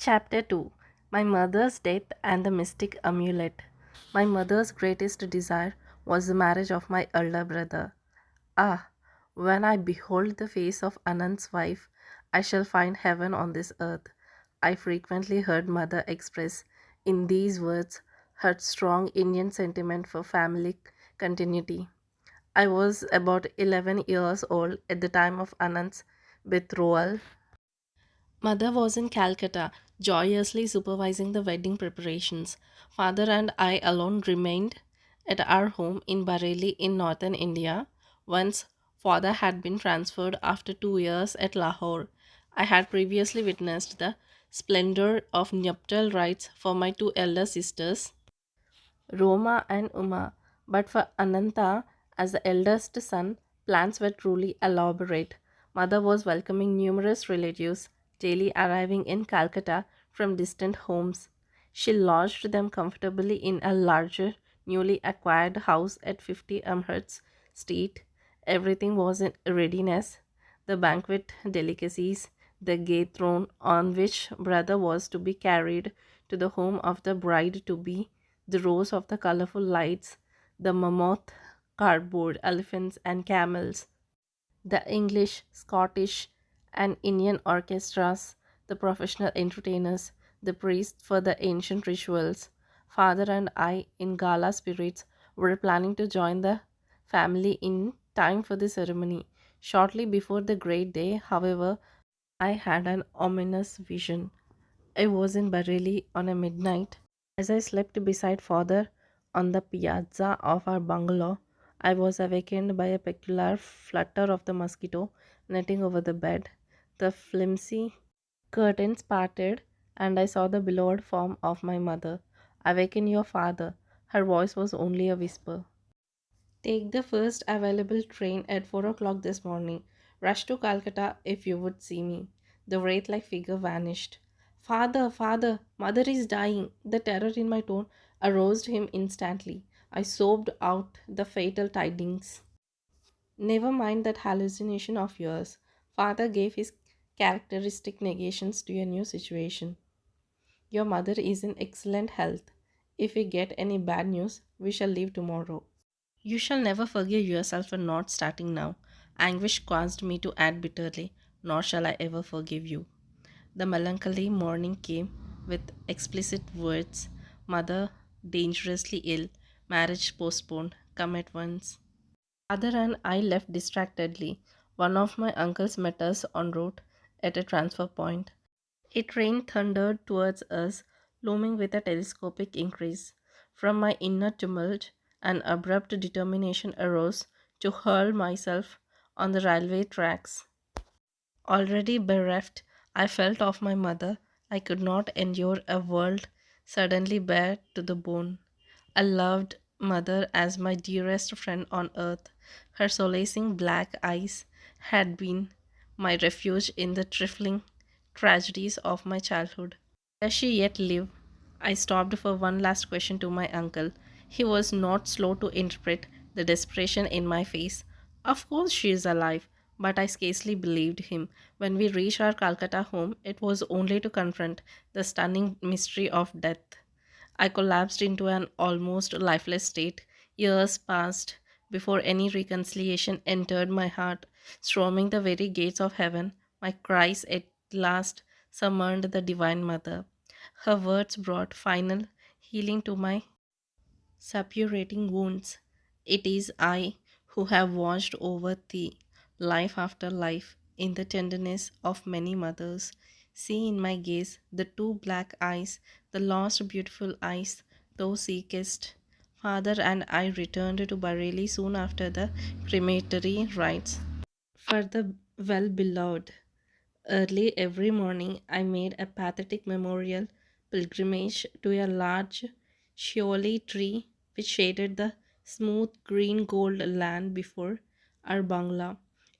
Chapter 2. My mother's death and the mystic amulet. My mother's greatest desire was the marriage of my elder brother. Ah, when I behold the face of Anand's wife, I shall find heaven on this earth. I frequently heard mother express in these words her strong Indian sentiment for family continuity. I was about 11 years old at the time of Anand's betrothal. Mother was in Calcutta, joyously supervising the wedding preparations. Father and I alone remained at our home in Bareilly in northern India. Once father had been transferred after 2 years at Lahore. I had previously witnessed the splendor of nuptial rites for my two elder sisters, Roma and Uma, but for Ananta, as the eldest son, plans were truly elaborate. Mother was welcoming numerous relatives, daily arriving in Calcutta from distant homes. She lodged them comfortably in a larger, newly acquired house at 50 Amherst Street. Everything was in readiness. The banquet delicacies, the gay throne on which brother was to be carried to the home of the bride to be, the rows of the colorful lights, the mammoth cardboard elephants and camels, the English, Scottish, and Indian orchestras, the professional entertainers, the priests for the ancient rituals. Father and I, in gala spirits, were planning to join the family in time for the ceremony. Shortly before the great day, however, I had an ominous vision. I was in Bareilly on a midnight. As I slept beside father on the piazza of our bungalow, I was awakened by a peculiar flutter of the mosquito netting over the bed. The flimsy curtains parted, and I saw the beloved form of my mother. Awaken your father. Her voice was only a whisper. Take the first available train at 4 o'clock this morning. Rush to Calcutta if you would see me. The wraith like figure vanished. Father, father, mother is dying. The terror in my tone aroused him instantly. I sobbed out the fatal tidings. Never mind that hallucination of yours. Father gave his characteristic negations to your new situation. Your mother is in excellent health. If we get any bad news, we shall leave tomorrow. You shall never forgive yourself for not starting now. Anguish caused me to add bitterly, nor shall I ever forgive you. The melancholy morning came with explicit words: Mother, dangerously ill, marriage postponed, come at once. Father and I left distractedly. One of my uncles met us en route at a transfer point. A train thundered towards us, looming with a telescopic increase. From my inner tumult, an abrupt determination arose to hurl myself on the railway tracks. Already bereft, I felt of my mother. I could not endure a world suddenly bare to the bone. I loved mother as my dearest friend on earth. Her solacing black eyes had been my refuge in the trifling tragedies of my childhood. Does she yet live? I stopped for one last question to my uncle. He was not slow to interpret the desperation in my face. Of course she is alive, but I scarcely believed him. When we reached our Calcutta home, it was only to confront the stunning mystery of death. I collapsed into an almost lifeless state. Years passed before any reconciliation entered my heart. Storming the very gates of heaven, my cries at last summoned the Divine Mother. Her words brought final healing to my suppurating wounds. It is I who have watched over thee, life after life, in the tenderness of many mothers. See in my gaze the two black eyes, the lost beautiful eyes thou seekest. Father and I returned to Bareilly soon after the crematory rites. For the well beloved, early every morning I made a pathetic memorial pilgrimage to a large Shioli tree which shaded the smooth green gold land before our bungalow.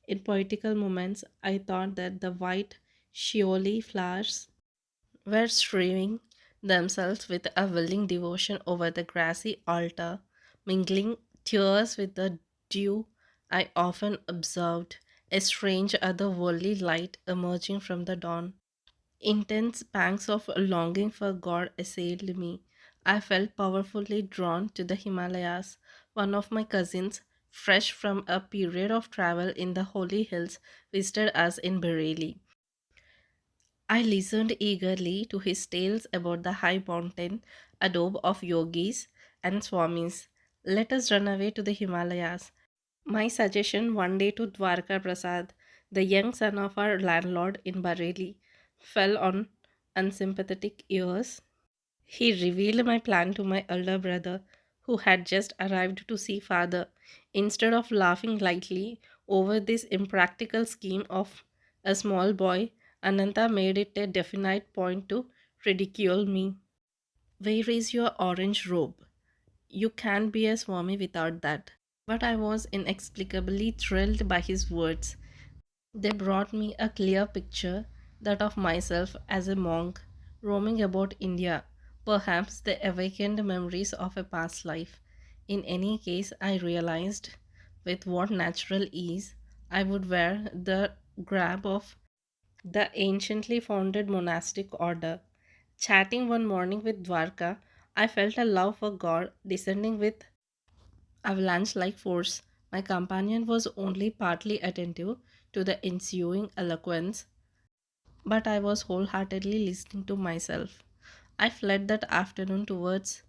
In poetical moments, I thought that the white Shioli flowers were streaming themselves with a willing devotion over the grassy altar, mingling tears with the dew. I often observed a strange otherworldly light emerging from the dawn. Intense pangs of longing for God assailed me. I felt powerfully drawn to the Himalayas. One of my cousins, fresh from a period of travel in the holy hills, visited us in Bareilly. I listened eagerly to his tales about the high mountain adobe of yogis and swamis. Let us run away to the Himalayas. My suggestion one day to Dwarka Prasad, the young son of our landlord in Bareilly, fell on unsympathetic ears. He revealed my plan to my elder brother, who had just arrived to see father. Instead of laughing lightly over this impractical scheme of a small boy, Ananta made it a definite point to ridicule me. Where is your orange robe? You can't be a Swami without that. But I was inexplicably thrilled by his words. They brought me a clear picture, that of myself as a monk, roaming about India. Perhaps they awakened memories of a past life. In any case, I realized with what natural ease I would wear the garb of the anciently founded monastic order. Chatting one morning with Dwarka, I felt a love for God descending with avalanche like force. My companion was only partly attentive to the ensuing eloquence, but I was wholeheartedly listening to myself. I fled that afternoon towards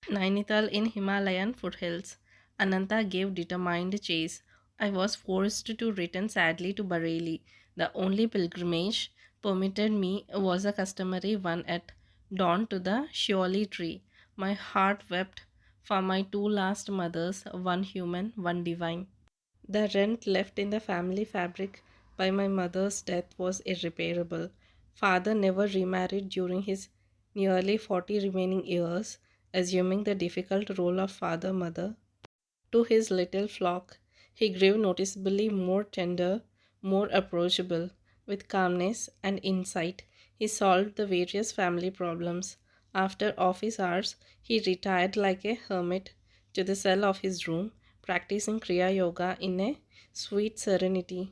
Nainital in Himalayan foothills. Ananta gave determined chase. I was forced to return sadly to Bareilly. The only pilgrimage permitted me was a customary one at dawn to the Shioli tree. My heart wept for my two last mothers, one human, one divine. The rent left in the family fabric by my mother's death was irreparable. Father never remarried during his nearly 40 remaining years, assuming the difficult role of father mother. To his little flock, he grew noticeably more tender, more approachable. With calmness and insight, he solved the various family problems. After office hours, he retired like a hermit to the cell of his room, practicing Kriya Yoga in a sweet serenity.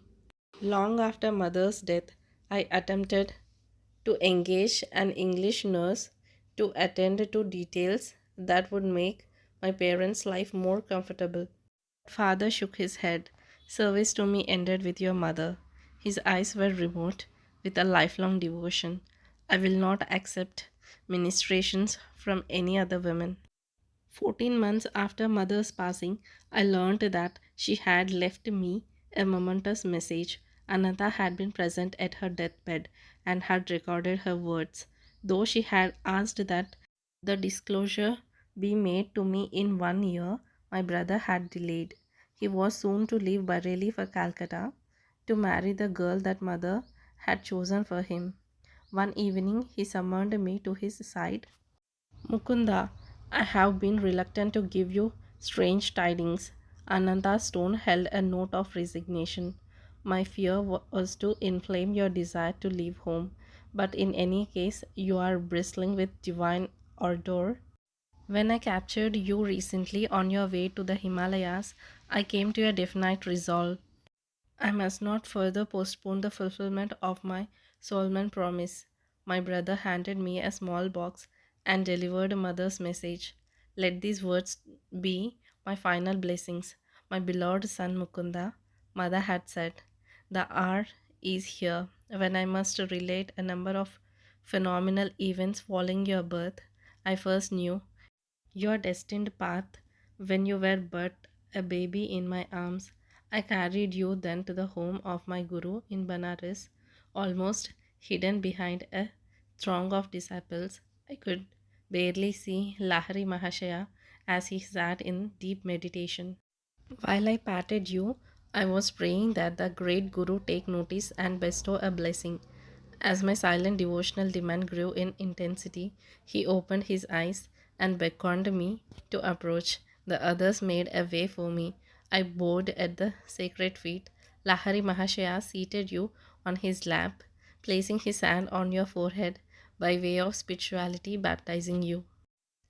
Long after mother's death, I attempted to engage an English nurse to attend to details that would make my parents' life more comfortable. Father shook his head. Service to me ended with your mother. His eyes were remote with a lifelong devotion. I will not accept ministrations from any other women. 14 months after mother's passing, I learned that she had left me a momentous message. Ananta had been present at her deathbed and had recorded her words. Though she had asked that the disclosure be made to me in 1 year, my brother had delayed. He was soon to leave Bareilly for Calcutta to marry the girl that mother had chosen for him. One evening, he summoned me to his side. Mukunda, I have been reluctant to give you strange tidings. Ananda's tone held a note of resignation. My fear was to inflame your desire to leave home, but in any case, you are bristling with divine ardor. When I captured you recently on your way to the Himalayas, I came to a definite resolve. I must not further postpone the fulfillment of my solemn promise. My brother handed me a small box and delivered mother's message. Let these words be my final blessings. My beloved son Mukunda, mother had said, the hour is here when I must relate a number of phenomenal events following your birth. I first knew your destined path when you were but a baby in my arms. I carried you then to the home of my Guru in Banaras, almost hidden behind a throng of disciples. I could barely see Lahari Mahashaya as he sat in deep meditation. While I patted you, I was praying that the great Guru take notice and bestow a blessing. As my silent devotional demand grew in intensity, he opened his eyes and beckoned me to approach. The others made a way for me. I bowed at the sacred feet. Lahari Mahashaya seated you on his lap, placing his hand on your forehead by way of spirituality, baptizing you.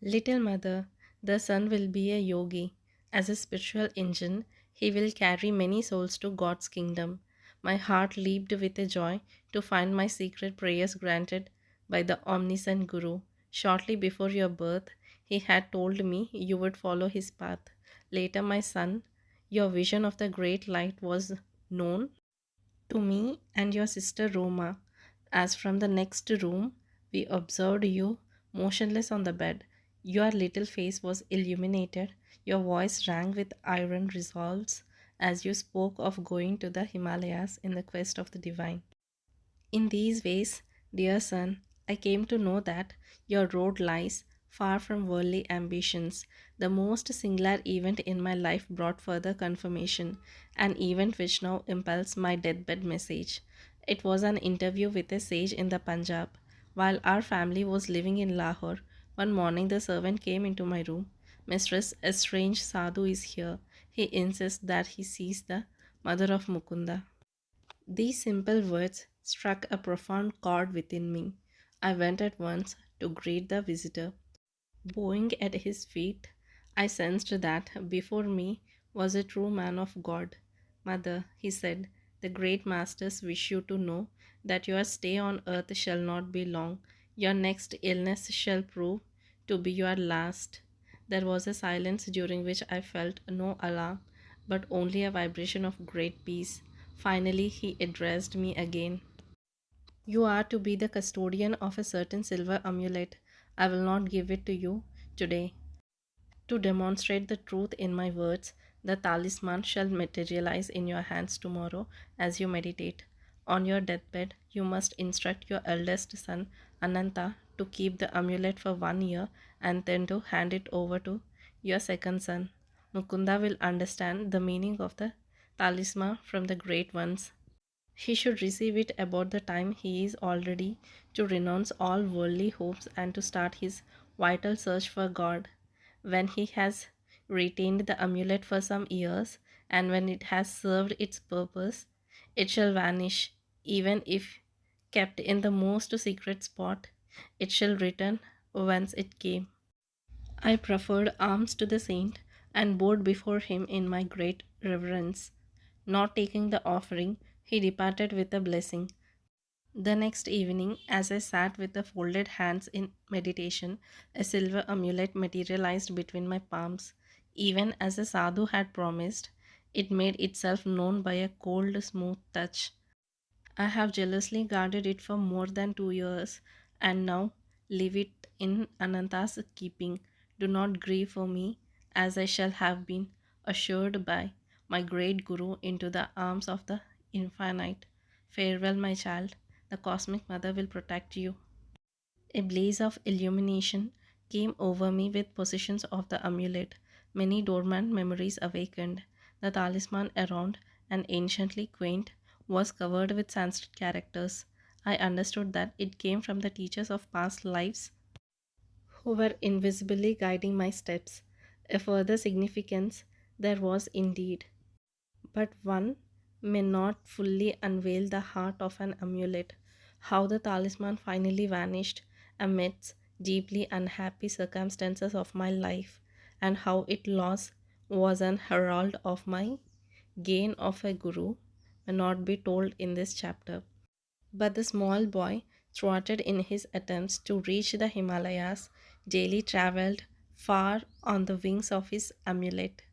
Little mother, the son will be a yogi. As a spiritual engine, he will carry many souls to God's kingdom. My heart leaped with a joy to find my secret prayers granted by the omniscient Guru. Shortly before your birth, he had told me you would follow his path. Later, my son, your vision of the great light was known to me and your sister Roma, as from the next room we observed you motionless on the bed. Your little face was illuminated, your voice rang with iron resolves as you spoke of going to the Himalayas in the quest of the divine. In these ways, dear son, I came to know that your road lies far from worldly ambitions. The most singular event in my life brought further confirmation, an event which now impels my deathbed message. It was an interview with a sage in the Punjab. While our family was living in Lahore, one morning the servant came into my room. Mistress, a strange sadhu is here. He insists that he sees the mother of Mukunda. These simple words struck a profound chord within me. I went at once to greet the visitor. Bowing at his feet, I sensed that before me was a true man of God. Mother, he said, the great masters wish you to know that your stay on earth shall not be long. Your next illness shall prove to be your last. There was a silence during which I felt no alarm, but only a vibration of great peace. Finally, he addressed me again. You are to be the custodian of a certain silver amulet. I will not give it to you today. To demonstrate the truth in my words, the talisman shall materialize in your hands tomorrow as you meditate. On your deathbed, you must instruct your eldest son, Ananta, to keep the amulet for 1 year and then to hand it over to your second son. Mukunda will understand the meaning of the talisman from the great ones. He should receive it about the time he is all ready to renounce all worldly hopes and to start his vital search for God. When he has retained the amulet for some years and when it has served its purpose, it shall vanish, even if kept in the most secret spot. It shall return whence it came. I proffered arms to the saint and bowed before him in my great reverence. Not taking the offering, he departed with a blessing. The next evening, as I sat with the folded hands in meditation, a silver amulet materialized between my palms. Even as the sadhu had promised, it made itself known by a cold, smooth touch. I have jealously guarded it for more than 2 years and now leave it in Ananta's keeping. Do not grieve for me, as I shall have been assured by my great Guru into the arms of the infinite. Farewell, my child. The cosmic mother will protect you. A blaze of illumination came over me with possessions of the amulet. Many dormant memories awakened. The talisman around, and anciently quaint, was covered with Sanskrit characters. I understood that it came from the teachers of past lives who were invisibly guiding my steps. A further significance there was indeed, but one may not fully unveil the heart of an amulet. How the talisman finally vanished amidst deeply unhappy circumstances of my life, and how it lost was an herald of my gain of a guru, may not be told in this chapter. But the small boy, thwarted in his attempts to reach the Himalayas, daily travelled far on the wings of his amulet.